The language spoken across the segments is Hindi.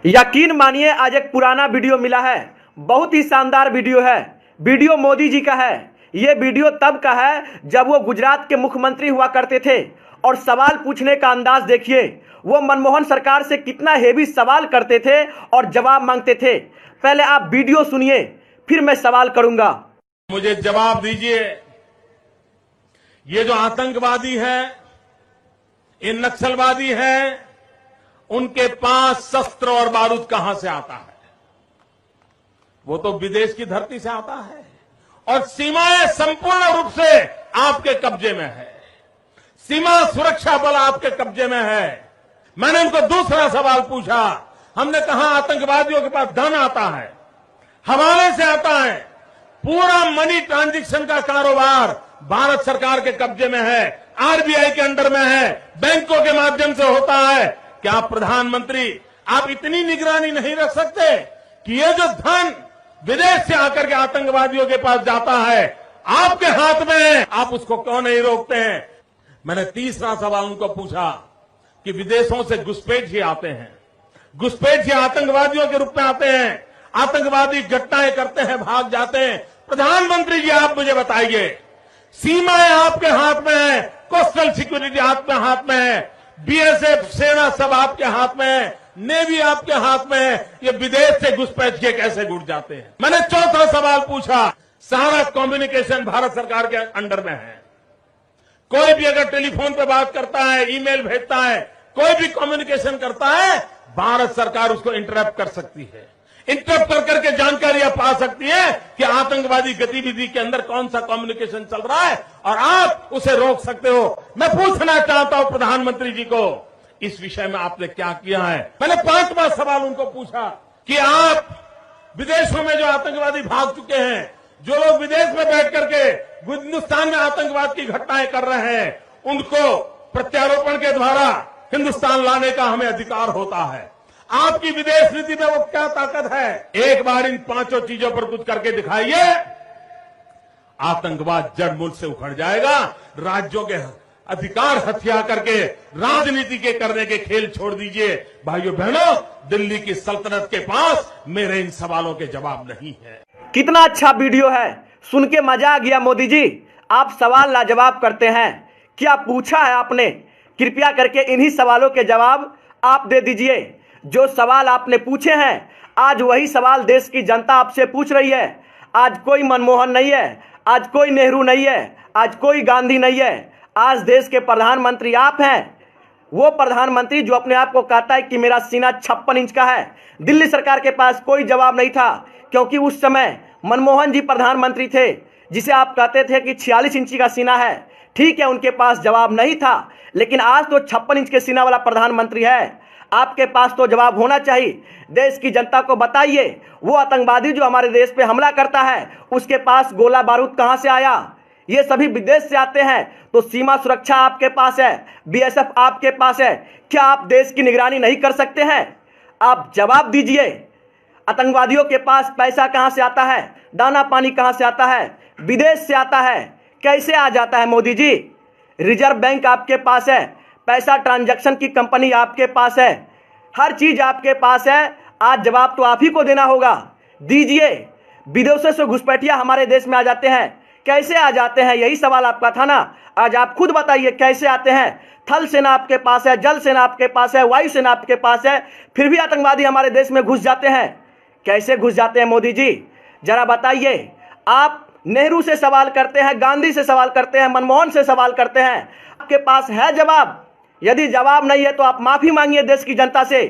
यकीन मानिए आज एक पुराना वीडियो मिला है। बहुत ही शानदार वीडियो है। वीडियो मोदी जी का है। ये वीडियो तब का है जब वो गुजरात के मुख्यमंत्री हुआ करते थे। और सवाल पूछने का अंदाज देखिए, वो मनमोहन सरकार से कितना हेवी सवाल करते थे और जवाब मांगते थे। पहले आप वीडियो सुनिए, फिर मैं सवाल करूंगा। मुझे जवाब दीजिए, ये जो आतंकवादी है, ये नक्सलवादी है, उनके पास शस्त्र और बारूद कहां से आता है? वो तो विदेश की धरती से आता है और सीमाएं संपूर्ण रूप से आपके कब्जे में है। सीमा सुरक्षा बल आपके कब्जे में है। मैंने उनको दूसरा सवाल पूछा। हमने कहा आतंकवादियों के पास धन आता है, हवाले से आता है, पूरा मनी ट्रांजैक्शन का कारोबार भारत सरकार के कब्जे में है, आरबीआई के अंडर में है, बैंकों के माध्यम से होता है। क्या प्रधानमंत्री आप इतनी निगरानी नहीं रख सकते कि ये जो धन विदेश से आकर के आतंकवादियों के पास जाता है आपके हाथ में है, आप उसको क्यों नहीं रोकते हैं? मैंने तीसरा सवाल उनको पूछा कि विदेशों से घुसपैठिए आते हैं, घुसपैठिए आतंकवादियों के रूप में आते हैं, आतंकवादी घटनाएं करते हैं, भाग जाते हैं। प्रधानमंत्री जी आप मुझे बताइए, सीमाएं आपके हाथ में है, कोस्टल सिक्योरिटी आपके हाथ में है, बीएसएफ सेना सब आपके हाथ में है, नेवी आपके हाथ में है, ये विदेश से घुसपैठ के कैसे घुस जाते हैं? मैंने चौथा सवाल पूछा, सारा कम्युनिकेशन भारत सरकार के अंडर में है। कोई भी अगर टेलीफोन पे बात करता है, ईमेल भेजता है, कोई भी कम्युनिकेशन करता है, भारत सरकार उसको इंटरप्ट कर सकती है। इंटरप्ट कर करके जानकारियां पा सकती है कि आतंकवादी गतिविधि के अंदर कौन सा कम्युनिकेशन चल रहा है और आप उसे रोक सकते हो। मैं पूछना चाहता हूं प्रधानमंत्री जी को, इस विषय में आपने क्या किया है? मैंने पांचवा सवाल उनको पूछा कि आप विदेशों में जो आतंकवादी भाग चुके हैं, जो लोग विदेश में बैठ करके हिंदुस्तान में आतंकवाद की घटनाएं कर रहे हैं, उनको प्रत्यारोपण के द्वारा हिंदुस्तान लाने का हमें अधिकार होता है। आपकी विदेश नीति में वो क्या ताकत है? एक बार इन पांचों चीजों पर कुछ करके दिखाइए, आतंकवाद जड़ मूल से उखड़ जाएगा। राज्यों के अधिकार हथिया करके राजनीति के करने के खेल छोड़ दीजिए। भाइयों बहनों, दिल्ली की सल्तनत के पास मेरे इन सवालों के जवाब नहीं है। कितना अच्छा वीडियो है, सुन के मजा आ गया। मोदी जी आप सवाल लाजवाब करते हैं। क्या पूछा है आपने? कृपया करके इन्हीं सवालों के जवाब आप दे दीजिए। जो सवाल आपने पूछे हैं, आज वही सवाल देश की जनता आपसे पूछ रही है। आज कोई मनमोहन नहीं है, आज कोई नेहरू नहीं है, आज कोई गांधी नहीं है। आज देश के प्रधानमंत्री आप हैं। वो प्रधानमंत्री जो अपने आप को कहता है कि मेरा सीना 56 इंच का है। दिल्ली सरकार के पास कोई जवाब नहीं था, क्योंकि उस समय मनमोहन जी प्रधानमंत्री थे, जिसे आप कहते थे कि 46 इंची का सीना है। ठीक है, उनके पास जवाब नहीं था, लेकिन आज तो 56 इंच के सीना वाला प्रधानमंत्री है। आपके पास तो जवाब होना चाहिए। देश की जनता को बताइए, वो आतंकवादी जो हमारे देश पे हमला करता है, उसके पास गोला बारूद कहां से आया? ये सभी विदेश से आते हैं। तो सीमा सुरक्षा आपके पास है, बीएसएफ आपके पास है। क्या आप देश की निगरानी नहीं कर सकते हैं? आप जवाब दीजिए। आतंकवादियों के पास पैसा कहां से आता है? दाना पानी कहां से आता है? विदेश से आता है। कैसे आ जाता है मोदी जी? रिजर्व बैंक आपके पास है, पैसा ट्रांजैक्शन की कंपनी आपके पास है, हर चीज आपके पास है। आज जवाब तो आप ही को देना होगा, दीजिए। विदेशों से घुसपैठिया हमारे देश में आ जाते हैं, कैसे आ जाते हैं? यही सवाल आपका था ना। आज आप खुद बताइए कैसे आते हैं? थल सेना आपके पास है, जल सेना आपके पास है, वायु सेना आपके पास है, फिर भी आतंकवादी हमारे देश में घुस जाते हैं। कैसे घुस जाते हैं मोदी जी, जरा बताइए। आप नेहरू से सवाल करते हैं, गांधी से सवाल करते हैं, मनमोहन से सवाल करते हैं, आपके पास है जवाब? यदि जवाब नहीं है तो आप माफी मांगिए देश की जनता से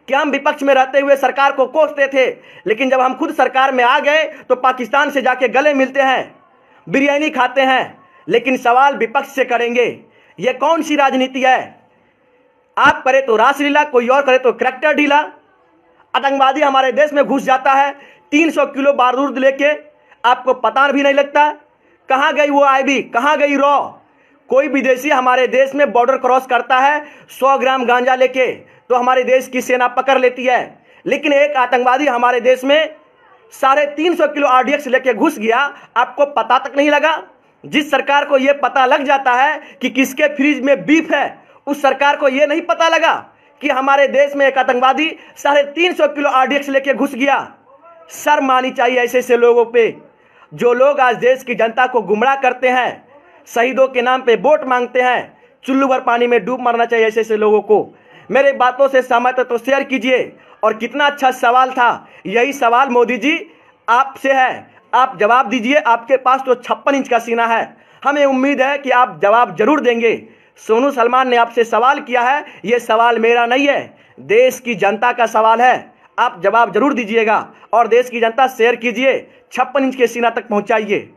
कि हम विपक्ष में रहते हुए सरकार को कोसते थे, लेकिन जब हम खुद सरकार में आ गए तो पाकिस्तान से जाके गले मिलते हैं, बिरयानी खाते हैं, लेकिन सवाल विपक्ष से करेंगे। यह कौन सी राजनीति है? आप करे तो रासलीला, कोई और करे तो करैक्टर ढीला। आतंकवादी हमारे देश में घुस जाता है 300 किलो बारूद लेके, आपको पता भी नहीं लगता। कहां गई वो आईबी, कहां गई रॉ? कोई विदेशी हमारे देश में बॉर्डर क्रॉस करता है 100 ग्राम गांजा लेके, तो हमारे देश की सेना पकड़ लेती है। लेकिन एक आतंकवादी हमारे देश में 350 किलो आरडीएक्स लेके घुस गया, आपको पता तक नहीं लगा। जिस सरकार को यह पता लग जाता है कि किसके फ्रिज में बीफ है, उस सरकार को यह नहीं पता लगा कि हमारे देश में एक आतंकवादी 350 किलो RDX लेके घुस गया। शर्म आनी चाहिए ऐसे ऐसे लोगों पे, जो लोग आज देश की जनता को गुमराह करते हैं, शहीदों के नाम पे वोट मांगते हैं। चुल्लू भर पानी में डूब मरना चाहिए ऐसे ऐसे लोगों को। मेरे बातों से सहमत है तो शेयर कीजिए। और कितना अच्छा सवाल था, यही सवाल मोदी जी आपसे है, आप जवाब दीजिए। आपके पास तो 56 इंच का सीना है, हमें उम्मीद है कि आप जवाब जरूर देंगे। सोनू सलमान ने आपसे सवाल किया है, यह सवाल मेरा नहीं है, देश की जनता का सवाल है। आप जवाब जरूर दीजिएगा और देश की जनता शेयर कीजिए, 56 इंच के सीना तक पहुंचाइए।